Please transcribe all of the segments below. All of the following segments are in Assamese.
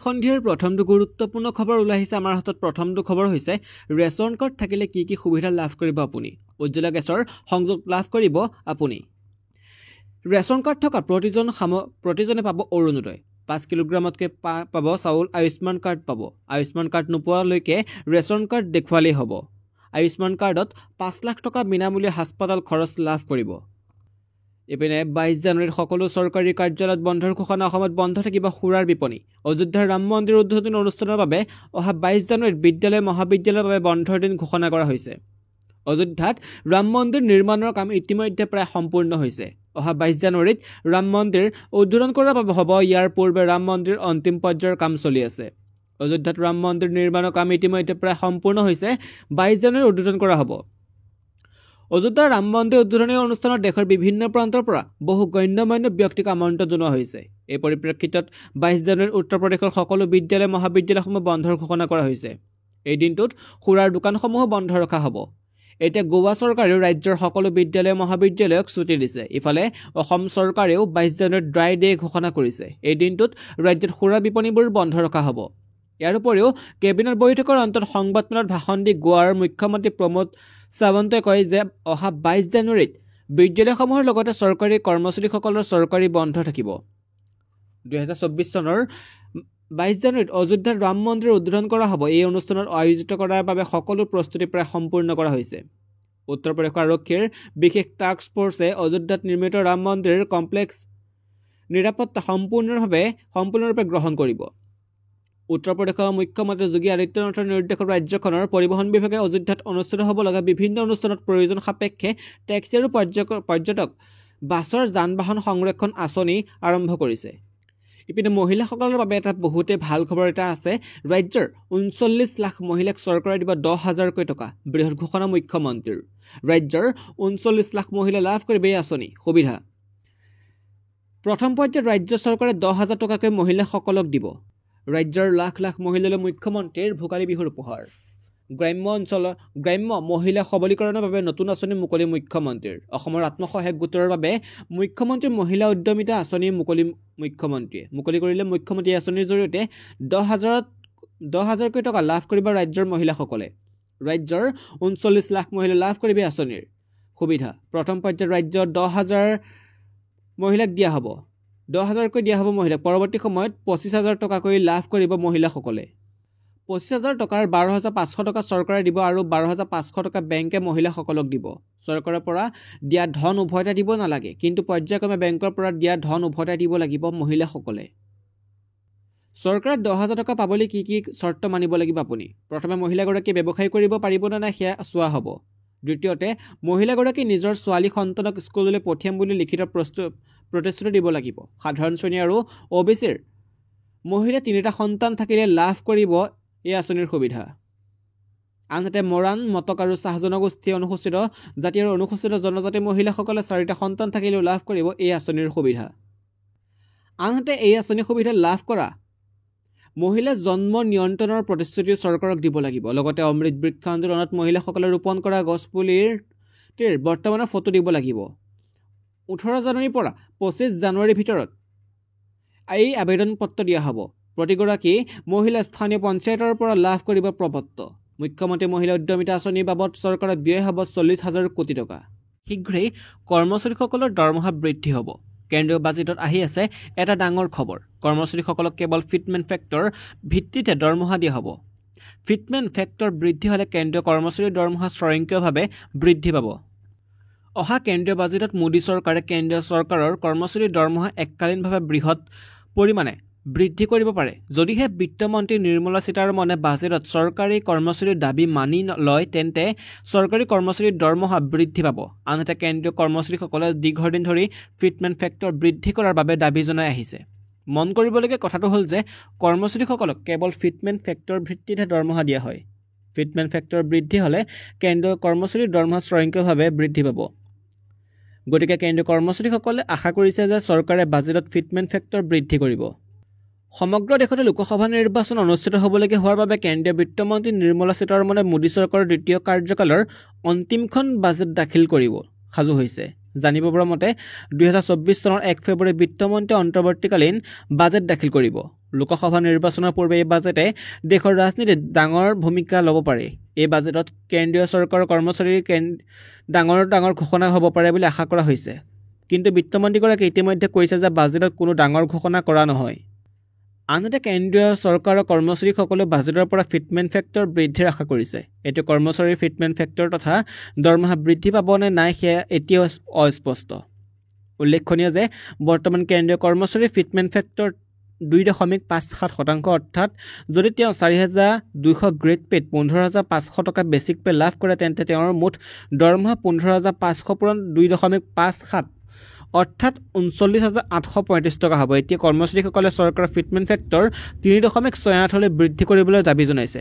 সন্ধিয়াৰ প্ৰথমটো গুৰুত্বপূৰ্ণ খবৰ ওলাই আহিছে আমাৰ হাতত প্ৰথমটো খবৰ হৈছে ৰেচন কাৰ্ড থাকিলে কি সুবিধা লাভ কৰিব আপুনি উজ্জ্বলা গেছৰ সংযোগ লাভ কৰিব আপুনি ৰেচন কাৰ্ড থকা প্ৰতিজনে পাব অৰুণোদয় 5 কিলোগ্ৰামতকৈ পাব চাউল আয়ুষ্মান কাৰ্ড পাব আয়ুষ্মান কাৰ্ড নোপোৱালৈকে ৰেচন কাৰ্ড দেখুৱালেই হ'ব আয়ুষ্মান কাৰ্ডত 5 লাখ টকা বিনামূলীয়া হাস্পতাল খৰচ লাভ কৰিব ইপিনে 22 জানুৱাৰীত সকলো চৰকাৰী কাৰ্যালয়ত বন্ধৰ ঘোষণা অসমত বন্ধ থাকিব সুৰাৰ বিপণী অযোধ্যাৰ ৰাম মন্দিৰ উদ্বোধনী অনুষ্ঠানৰ বাবে অহা 22 জানুৱাৰীত বিদ্যালয় মহাবিদ্যালয়ৰ বাবে বন্ধৰ দিন ঘোষণা কৰা হৈছে অযোধ্যাত ৰাম মন্দিৰ নিৰ্মাণৰ কাম ইতিমধ্যে প্ৰায় সম্পূৰ্ণ হৈছে অহা 22 জানুৱাৰীত ৰাম মন্দিৰ উদ্বোধন কৰাৰ বাবে হ'ব ইয়াৰ পূৰ্বে ৰাম মন্দিৰ অন্তিম পৰ্যায়ৰ কাম চলি আছে অযোধ্যাত ৰাম মন্দিৰ নিৰ্মাণৰ কাম ইতিমধ্যে প্ৰায় সম্পূৰ্ণ হৈছে 22 জানুৱাৰীত উদ্বোধন কৰা হ'ব অযোধ্যাৰ ৰাম মন্দিৰ উদ্বোধনী অনুষ্ঠানত দেশৰ বিভিন্ন প্ৰান্তৰ পৰা বহু গণ্যমান্য ব্যক্তিক আমন্ত্ৰণ জনোৱা হৈছে এই পৰিপ্ৰেক্ষিতত 22 জানুৱাৰীত উত্তৰ প্ৰদেশৰ সকলো বিদ্যালয় মহাবিদ্যালয়সমূহ বন্ধৰ ঘোষণা কৰা হৈছে এই দিনটোত সুৰাৰ দোকানসমূহ বন্ধ ৰখা হ'ব এতিয়া গোৱা চৰকাৰেও ৰাজ্যৰ সকলো বিদ্যালয় মহাবিদ্যালয়ক ছুটি দিছে ইফালে অসম চৰকাৰেও 22 জানুৱাৰীত ড্ৰাই ডে ঘোষণা কৰিছে এই দিনটোত ৰাজ্যত সুৰা বিপণীবোৰ বন্ধ ৰখা হ'ব ইয়াৰ উপৰিও কেবিনেট বৈঠকৰ অন্তত সংবাদমেলত ভাষণ দি গোৱাৰ মুখ্যমন্ত্ৰী প্ৰমোদ সাৱন্তই কয় যে অহা 22 জানুৱাৰীত বিদ্যালয়সমূহৰ লগতে চৰকাৰী কৰ্মচাৰীসকলৰ চৰকাৰী বন্ধ থাকিব 2024 চনৰ 22 জানুৱাৰীত অযোধ্যাত ৰাম মন্দিৰ উদ্বোধন কৰা হ'ব এই অনুষ্ঠানত আয়োজিত কৰাৰ বাবে সকলো প্ৰস্তুতি প্ৰায় সম্পূৰ্ণ কৰা হৈছে উত্তৰ প্ৰদেশ আৰক্ষীৰ বিশেষ টাস্ক ফৰ্চে অযোধ্যাত নিৰ্মিত ৰাম মন্দিৰ কমপ্লেক্স নিৰাপত্তা সম্পূৰ্ণৰূপে গ্ৰহণ কৰিব উত্তৰ প্ৰদেশৰ মুখ্যমন্ত্ৰী যোগী আদিত্যনাথৰ নিৰ্দেশত ৰাজ্যখনৰ পৰিবহণ বিভাগে অযোধ্যাত অনুষ্ঠিত হ'ব লগা বিভিন্ন অনুষ্ঠানত প্ৰয়োজন সাপেক্ষে টেক্সি আৰু পৰ্যটক বাছৰ যান-বাহন সংৰক্ষণ আঁচনি আৰম্ভ কৰিছে ইপিনে মহিলাসকলৰ বাবে এটা বহুতে ভাল খবৰ এটা আছে ৰাজ্যৰ 39 লাখ মহিলাক চৰকাৰে দিব 10,000 টকা বৃহৎ ঘোষণা মুখ্যমন্ত্ৰীৰ ৰাজ্যৰ 39 লাখ মহিলা লাভ কৰিব এই আঁচনি সুবিধা প্ৰথম পৰ্যায়ত ৰাজ্য চৰকাৰে 10,000 টকাকৈ মহিলাসকলক দিব ৰাজ্যৰ লাখ লাখ মহিলালৈ মুখ্যমন্ত্ৰীৰ ভোগালী বিহুৰ উপহাৰ গ্ৰাম্য মহিলা সবলীকৰণৰ বাবে নতুন আঁচনি মুকলি মুখ্যমন্ত্ৰীৰ অসমৰ আত্মসহায়ক গোটৰ বাবে মুখ্যমন্ত্ৰীৰ মহিলা উদ্যমিতা আঁচনি মুকলি কৰিলে মুখ্যমন্ত্ৰী আঁচনিৰ জৰিয়তে 10,000 টকা লাভ কৰিব ৰাজ্যৰ মহিলাসকলে ৰাজ্যৰ 39 লাখ মহিলা লাভ কৰিব আঁচনিৰ সুবিধা প্ৰথম পৰ্যায়ত ৰাজ্যৰ 10,000 মহিলাক দিয়া হ'ব 10,000 দিয়া হ'ব মহিলাক পৰৱৰ্তী সময়ত 25,000 টকাকৈ লাভ কৰিব মহিলাসকলে 25,000 টকাৰ 12,500 টকা চৰকাৰে দিব আৰু 12,500 টকা বেংকে মহিলাসকলক দিব চৰকাৰৰ পৰা দিয়া ধন উভতাই দিব নালাগে কিন্তু পৰ্যায়ক্ৰমে বেংকৰ পৰা দিয়া ধন উভতাই দিব লাগিব মহিলাসকলে চৰকাৰে 10,000 টকা পাবলৈ কি চৰ্ত মানিব লাগিব আপুনি প্ৰথমে মহিলাগৰাকীয়ে ব্যৱসায় কৰিব পাৰিব নে নাই সেয়া চোৱা হ'ব দ্বিতীয়তে মহিলাগৰাকী নিজৰ ছোৱালী সন্তানক স্কুললৈ পঠিয়াম বুলি লিখিত প্ৰতিশ্ৰুতি দিব লাগিব সাধাৰণ শ্ৰেণী আৰু OBCৰ মহিলা 3টা সন্তান থাকিলে লাভ কৰিব এই আঁচনিৰ সুবিধা আনহাতে মৰাণ মটক আৰু চাহ জনগোষ্ঠী অনুসূচিত জাতি আৰু অনুসূচিত জনজাতি মহিলাসকলে 4টা সন্তান থাকিলেও লাভ কৰিব এই আঁচনিৰ সুবিধা আনহাতে এই আঁচনিৰ সুবিধা লাভ কৰা মহিলা জন্ম নিয়ন্ত্ৰণৰ প্ৰতিশ্ৰুতি চৰকাৰক দিব লাগিব লগতে অমৃত বৃক্ষ আন্দোলনত মহিলাসকলে ৰোপণ কৰা গছপুলিৰ বৰ্তমানৰ ফটো দিব লাগিব 18 জানুৱাৰীৰ পৰা 25 জানুৱাৰীৰ ভিতৰত এই আবেদন পত্ৰ দিয়া হ'ব প্ৰতিগৰাকী মহিলা স্থানীয় পঞ্চায়তৰ পৰা লাভ কৰিব প্ৰপত্ৰ মুখ্যমন্ত্ৰী মহিলা উদ্যমিতা আঁচনিৰ বাবদ চৰকাৰৰ ব্যয় হ'ব 40,000 কোটি টকা শীঘ্ৰেই কৰ্মচাৰীসকলৰ দৰমহা বৃদ্ধি হ'ব কেন্দ্ৰীয় বাজেটত আহি আছে এটা ডাঙৰ খবৰ কৰ্মচাৰীসকলক কেৱল ফিটমেন্ট ফেক্টৰ ভিত্তিতে দৰমহা দিয়া হ'ব ফিটমেন্ট ফেক্টৰ বৃদ্ধি হ'লে কেন্দ্ৰীয় কৰ্মচাৰীৰ দৰমহা স্বয়ংক্ৰিয়ভাৱে বৃদ্ধি পাব অহা কেন্দ্ৰীয় বাজেটত মোদী চৰকাৰে কেন্দ্ৰীয় চৰকাৰৰ কৰ্মচাৰীৰ দৰমহা এককালীনভাৱে বৃহৎ পৰিমাণে বৃদ্ধি কৰিব পাৰে যদিহে বিত্তমন্ত্ৰী নিৰ্মলা সীতাৰমণে বাজেটত চৰকাৰী কৰ্মচাৰীৰ দাবী মানি লয় তেন্তে চৰকাৰী কৰ্মচাৰীৰ দৰমহা বৃদ্ধি পাব আনহাতে কেন্দ্ৰীয় কৰ্মচাৰীসকলে দীৰ্ঘদিন ধৰি ফিটমেন্ট ফেক্টৰ বৃদ্ধি কৰাৰ বাবে দাবী জনাই আহিছে মন কৰিবলগীয়া কথাটো হ'ল যে কৰ্মচাৰীসকলক কেৱল ফিটমেন্ট ফেক্টৰ ভিত্তিতহে দৰমহা দিয়া হয় ফিটমেন্ট ফেক্টৰ বৃদ্ধি হ'লে কেন্দ্ৰীয় কৰ্মচাৰীৰ দৰমহা স্বয়ংক্ৰিয়ভাৱে বৃদ্ধি পাব গতিকে কেন্দ্ৰীয় কৰ্মচাৰীসকলে আশা কৰিছে যে চৰকাৰে বাজেটত ফিটমেন্ট ফেক্টৰ বৃদ্ধি কৰিব সমগ্ৰ দেশতে লোকসভা নিৰ্বাচন অনুষ্ঠিত হ'বলগীয়া হোৱাৰ বাবে কেন্দ্ৰীয় বিত্তমন্ত্ৰী নিৰ্মলা সীতাৰমণে মোদী চৰকাৰৰ দ্বিতীয় কাৰ্যকালৰ অন্তিমখন বাজেট দাখিল কৰিব সাজু হৈছে জানিব পৰা মতে 2024 চনৰ 1 ফেব্ৰুৱাৰী বিত্তমন্ত্ৰীয়ে অন্তৰ্বৰ্তীকালীন বাজেট দাখিল কৰিব। লোকসভা নিৰ্বাচনৰ পূৰ্বে এই বাজেটে দেশৰ ৰাজনীতিত ডাঙৰ ভূমিকা ল'ব পাৰে। এই বাজেটত কেন্দ্ৰীয় চৰকাৰৰ কৰ্মচাৰীৰ ডাঙৰ ঘোষণা হ'ব পাৰে বুলি আশা কৰা হৈছে। কিন্তু বিত্তমন্ত্ৰীগৰাকীয়ে ইতিমধ্যে কৈছে যে বাজেটত কোনো ডাঙৰ ঘোষণা কৰা নহয়। আনহাতে কেন্দ্ৰীয় চৰকাৰৰ কৰ্মচাৰীসকলে বাজেটৰ পৰা ফিটমেণ্ট ফেক্টৰ বৃদ্ধিৰ আশা কৰিছে। এইটো কৰ্মচাৰীৰ ফিটমেণ্ট ফেক্টৰ তথা দৰমহা বৃদ্ধি পাব নে নাই সেয়া এতিয়াও অস্পষ্ট। উল্লেখনীয় যে বৰ্তমান কেন্দ্ৰীয় কৰ্মচাৰীৰ ফিটমেণ্ট ফেক্টৰ 2.57% অৰ্থাৎ যদি তেওঁ 4,200 গ্ৰেড পেত 15,500 টকা বেছিক পে লাভ কৰে তেন্তে তেওঁৰ মুঠ দৰমহা 15,500 পূৰণ 2.57 অৰ্থাৎ 39,835 টকা হ'ব। এতিয়া কৰ্মচাৰীসকলে চৰকাৰৰ ফিটমেণ্ট ফেক্টৰ 3.68লৈ বৃদ্ধি কৰিবলৈ দাবী জনাইছে।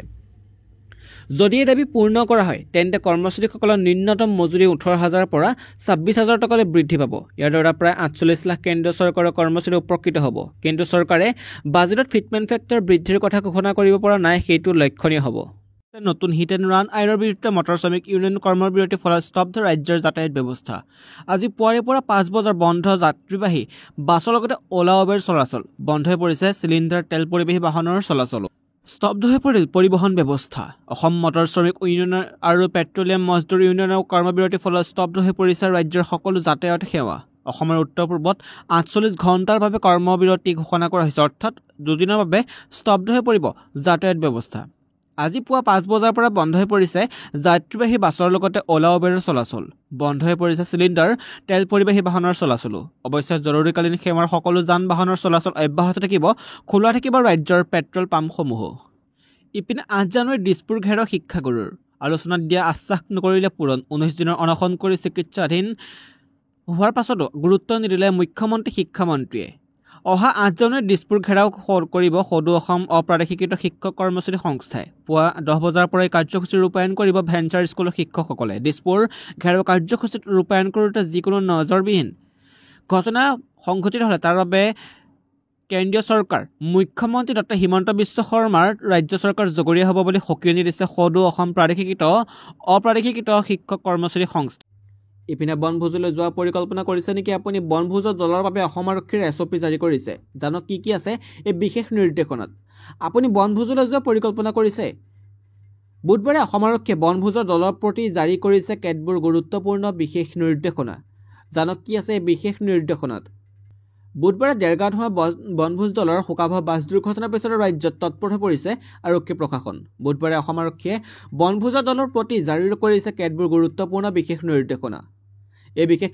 যদি এই দাবী পূৰ্ণ কৰা হয় তেন্তে কৰ্মচাৰীসকলৰ ন্যূনতম মজুৰি 18,000 পৰা 26,000 টকালৈ বৃদ্ধি পাব। ইয়াৰ দ্বাৰা প্ৰায় 48 লাখ কেন্দ্ৰীয় চৰকাৰৰ কৰ্মচাৰী উপকৃত হ'ব। কিন্তু চৰকাৰে বাজেটত ফিটমেণ্ট ফেক্টৰ বৃদ্ধিৰ কথা ঘোষণা কৰিব পৰা নাই, সেইটো লক্ষণীয় হ'ব। নতুন হিট এণ্ড ৰান আইনৰ বিৰুদ্ধে মটৰ শ্ৰমিক ইউনিয়ন কৰ্মবিৰতিৰ ফলত স্তব্ধ ৰাজ্যৰ যাতায়াত ব্যৱস্থা। আজি পুৱাৰে পৰা 5 বজাৰ বন্ধ যাত্ৰীবাহী বাছৰ লগতে অ'লা উবেৰ চলাচল। বন্ধ হৈ পৰিছে চিলিণ্ডাৰ তেল পৰিবাহী বাহনৰ চলাচল। স্তব্ধ হৈ পৰিল পৰিবহণ ব্যৱস্থা। অসম মটৰ শ্ৰমিক ইউনিয়ন আৰু পেট্ৰলিয়াম মজদুৰ ইউনিয়নৰ কৰ্মবিৰতিৰ ফলত স্তব্ধ হৈ পৰিছে ৰাজ্যৰ সকলো যাতায়াত সেৱা। অসমৰ উত্তৰ পূৰ্বত 48 ঘণ্টাৰ বাবে কৰ্মবিৰতি ঘোষণা কৰা হৈছে, অৰ্থাৎ দুদিনৰ বাবে স্তব্ধ হৈ পৰিব যাতায়াত ব্যৱস্থা। আজি পুৱা 5 বজাৰ পৰা বন্ধ হৈ পৰিছে যাত্ৰীবাহী বাছৰ লগতে অ'লা উবেৰৰ চলাচল। বন্ধ হৈ পৰিছে চিলিণ্ডাৰ তেল পৰিবাহী বাহনৰ চলাচলো। অৱশ্যে জৰুৰীকালীন সেৱাৰ সকলো যান বাহনৰ চলাচল অব্যাহত থাকিব, খোলা থাকিব ৰাজ্যৰ পেট্ৰল পাম্পসমূহ। ইপিনে 8 জানুৱাৰীত দিছপুৰ ঘেৰাও শিক্ষাগুৰুৰ আলোচনাত দিয়া আশ্বাস নকৰিলে পূৰণ। 19 দিনৰ অনশন কৰি চিকিৎসাধীন হোৱাৰ পাছতো গুৰুত্ব নিদিলে মুখ্যমন্ত্ৰী শিক্ষামন্ত্ৰীয়ে। অহা 8 জানুৱাৰীত দিছপুৰ ঘেৰাও কৰিব সদৌ অসম অপ্ৰাদেশিকৃত শিক্ষক কৰ্মচাৰী সংস্থাই। পুৱা 10 বজাৰ পৰাই কাৰ্যসূচী ৰূপায়ণ কৰিব ভেঞ্চাৰ স্কুলৰ শিক্ষকসকলে। দিছপুৰ ঘেৰাও কাৰ্যসূচীত ৰূপায়ণ কৰোঁতে যিকোনো নজৰবিহীন ঘটনা সংঘটিত হ'লে তাৰ বাবে কেন্দ্ৰীয় চৰকাৰ মুখ্যমন্ত্ৰী ডক্টৰ হিমন্ত বিশ্ব শৰ্মাৰ ৰাজ্য চৰকাৰ জগৰীয়া হ'ব বুলি সকিয়নি দিছে সদৌ অসম অপ্ৰাদেশিকৃত শিক্ষক কৰ্মচাৰী সংস্থা। ইপিনে বনভোজলৈ যোৱা পৰিকল্পনা কৰিছে নেকি আপুনি? বনভোজৰ দলৰ বাবে অসম আৰক্ষীৰ SOP জাৰি কৰিছে। জানক কি আছে এই বিশেষ নিৰ্দেশনাত। আপুনি বনভোজলৈ যোৱা পৰিকল্পনা কৰিছে? বুধবাৰে অসম আৰক্ষীয়ে বনভোজৰ দলৰ প্ৰতি জাৰি কৰিছে কেতবোৰ গুৰুত্বপূৰ্ণ বিশেষ নিৰ্দেশনা। জানক কি আছে এই বিশেষ নিৰ্দেশনাত। বুধবাৰে দেৰগাঁৱত হোৱা বনভোজ দলৰ শোকাবহ বাছ দুৰ্ঘটনাৰ পিছতে ৰাজ্যত তৎপৰ হৈ পৰিছে আৰক্ষী প্ৰশাসন। বুধবাৰে অসম আৰক্ষীয়ে বনভোজৰ দলৰ প্ৰতি জাৰি কৰিছে কেতবোৰ গুৰুত্বপূৰ্ণ বিশেষ নিৰ্দেশনা। এই বিশেষ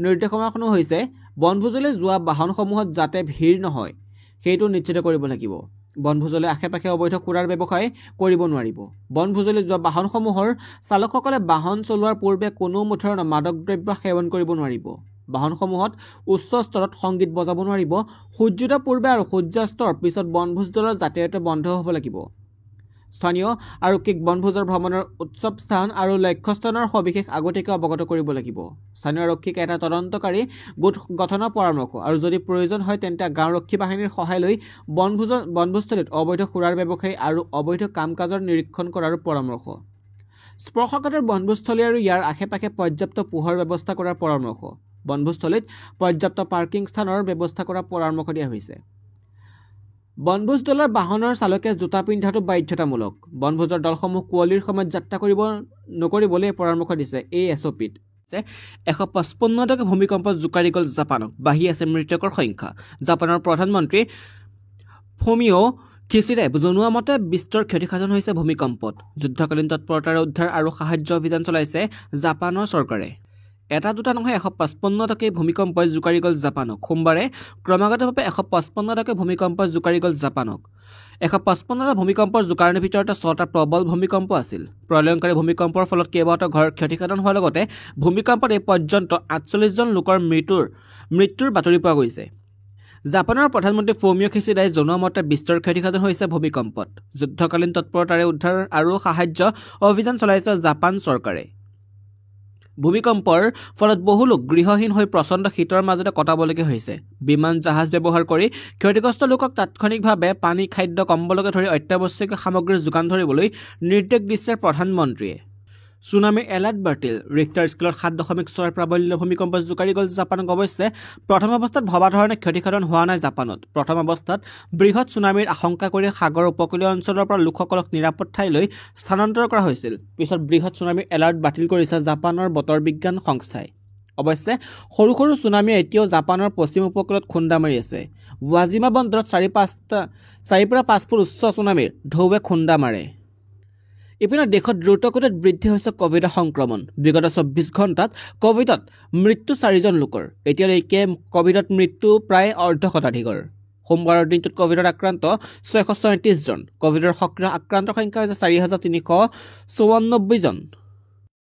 নিৰ্দেশনাসমূহ হৈছে বনভোজলৈ যোৱা বাহনসমূহত যাতে ভিৰ নহয় সেইটো নিশ্চিত কৰিব লাগিব। বনভোজলৈ আশে পাশে অবৈধ সুৰাৰ ব্যৱসায় কৰিব নোৱাৰিব। বনভোজলৈ যোৱা বাহনসমূহৰ চালকসকলে বাহন চলোৱাৰ পূৰ্বে কোনো ধৰণৰ মাদক দ্ৰব্য সেৱন কৰিব নোৱাৰিব। বাহনসমূহত উচ্চ স্তৰত সংগীত বজাব নোৱাৰিব। সূৰ্যোদয়ৰ পূৰ্বে আৰু সূৰ্যাস্তৰ পিছত বনভোজ দলৰ যাতায়াত বন্ধ হ'ব লাগিব। স্থানীয় আৰক্ষীক বনভোজৰ ভ্ৰমণৰ উৎসৱ স্থান আৰু লক্ষ্যস্থানৰ সবিশেষ আগতীয়াকৈ অৱগত কৰিব লাগিব। স্থানীয় আৰক্ষীক এটা তদন্তকাৰী গোট গঠনৰ পৰামৰ্শ আৰু যদি প্ৰয়োজন হয় তেন্তে গাঁওৰক্ষী বাহিনীৰ সহায় লৈ বনভোজস্থলীত অবৈধ সুৰাৰ ব্যৱসায়ী আৰু অবৈধ কাম কাজৰ নিৰীক্ষণ কৰাৰ পৰামৰ্শ। স্পৰ্শকাতৰ বনভোজস্থলী আৰু ইয়াৰ আশে পাশে পৰ্যাপ্ত পোহৰ ব্যৱস্থা কৰাৰ পৰামৰ্শ। বনভোজস্থলীত পৰ্যাপ্ত পাৰ্কিং স্থানৰ ব্যৱস্থা কৰাৰ পৰামৰ্শ দিয়া হৈছে। বনভোজ দলৰ বাহনৰ চালকে জোতা পিন্ধাটো বাধ্যতামূলক। বনভোজৰ দলসমূহ কুঁৱলীৰ সময়ত যাত্ৰা নকৰিবলৈ পৰামৰ্শ দিছে এই SOPত। 155তকৈ ভূমিকম্পত জোকাৰি গ'ল জাপানক, বাঢ়ি আছে মৃতকৰ সংখ্যা। জাপানৰ প্ৰধানমন্ত্ৰী ফুমিঅ' কিচিডাই জনোৱা মতে বিস্তৰ ক্ষতিসাধন হৈছে ভূমিকম্পত। যুদ্ধকালীন তৎপৰতাৰে উদ্ধাৰ আৰু সাহায্য অভিযান চলাইছে জাপানৰ চৰকাৰে। এটা দুটা নহয় 155তকৈ ভূমিকম্পই জোকাৰি গ'ল জাপানক। সোমবাৰে ক্ৰমাগতভাৱে 155তকৈ ভূমিকম্পই জোকাৰি গ'ল জাপানক। 155টা ভূমিকম্পৰ জোকাৰণিৰ ভিতৰতে 6টা প্ৰবল ভূমিকম্প আছিল। প্ৰলয়ংকাৰী ভূমিকম্পৰ ফলত কেইবাটাও ঘৰ ক্ষতিসাধন হোৱাৰ লগতে ভূমিকম্পত এই পৰ্যন্ত 48জন লোকৰ মৃত্যুৰ বাতৰি পোৱা গৈছে। জাপানৰ প্ৰধানমন্ত্ৰী ফুমিঅ' কিচিডাই জনোৱা মতে বিস্তৰ ক্ষতিসাধন হৈছে ভূমিকম্পত। যুদ্ধকালীন তৎপৰতাৰে উদ্ধাৰ আৰু সাহায্য অভিযান চলাইছে জাপান চৰকাৰে। ভূমিকম্পৰ ফলত বহু লোক গৃহহীন হৈ প্ৰচণ্ড শীতৰ মাজতে কটাবলগীয়া হৈছে। বিমান জাহাজ ব্যৱহাৰ কৰি ক্ষতিগ্ৰস্ত লোকক তাৎক্ষণিকভাৱে পানী, খাদ্য, কম্বলকে ধৰি অত্যাৱশ্যকীয় সামগ্ৰীৰ যোগান ধৰিবলৈ নিৰ্দেশ দিছে প্ৰধানমন্ত্ৰীয়ে। ছুনামিৰ এলাৰ্ট বাতিল ৰিক্টাৰ স্কেলত 7.6 প্ৰাবল্যৰ ভূমিকম্প জোকাৰি গ'ল জাপানক অৱশ্যে প্ৰথম অৱস্থাত ভবা ধৰণে ক্ষতিসাধন হোৱা নাই জাপানত প্ৰথম অৱস্থাত বৃহৎ ছুনামিৰ আশংকা কৰি সাগৰ উপকূলীয় অঞ্চলৰ পৰা লোকসকলক নিৰাপদ ঠাইলৈ স্থানান্তৰ কৰা হৈছিল পিছত বৃহৎ ছুনামিৰ এলাৰ্ট বাতিল কৰিছে জাপানৰ বতৰ বিজ্ঞান সংস্থাই অৱশ্যে সৰু সৰু ছুনামিয়ে এতিয়াও জাপানৰ পশ্চিম উপকূলত খুন্দা মাৰি আছে ৱাজিমা বন্দৰত 4-5 ফুট উচ্চ ছুনামিৰ ঢৌৱে খুন্দা মাৰে ইপিনে দেশত দ্ৰুতগতিত বৃদ্ধি হৈছে কভিডৰ সংক্ৰমণ বিগত 24 ঘণ্টাত কভিডত মৃত্যু 4জন লোকৰ এতিয়ালৈকে কভিডত মৃত্যু প্ৰায় অৰ্ধশতাধিকৰ সোমবাৰৰ দিনটোত কভিডত আক্ৰান্ত 637 জন কভিডৰ সক্ৰিয় আক্ৰান্তৰ সংখ্যা হৈছে 4,394 জন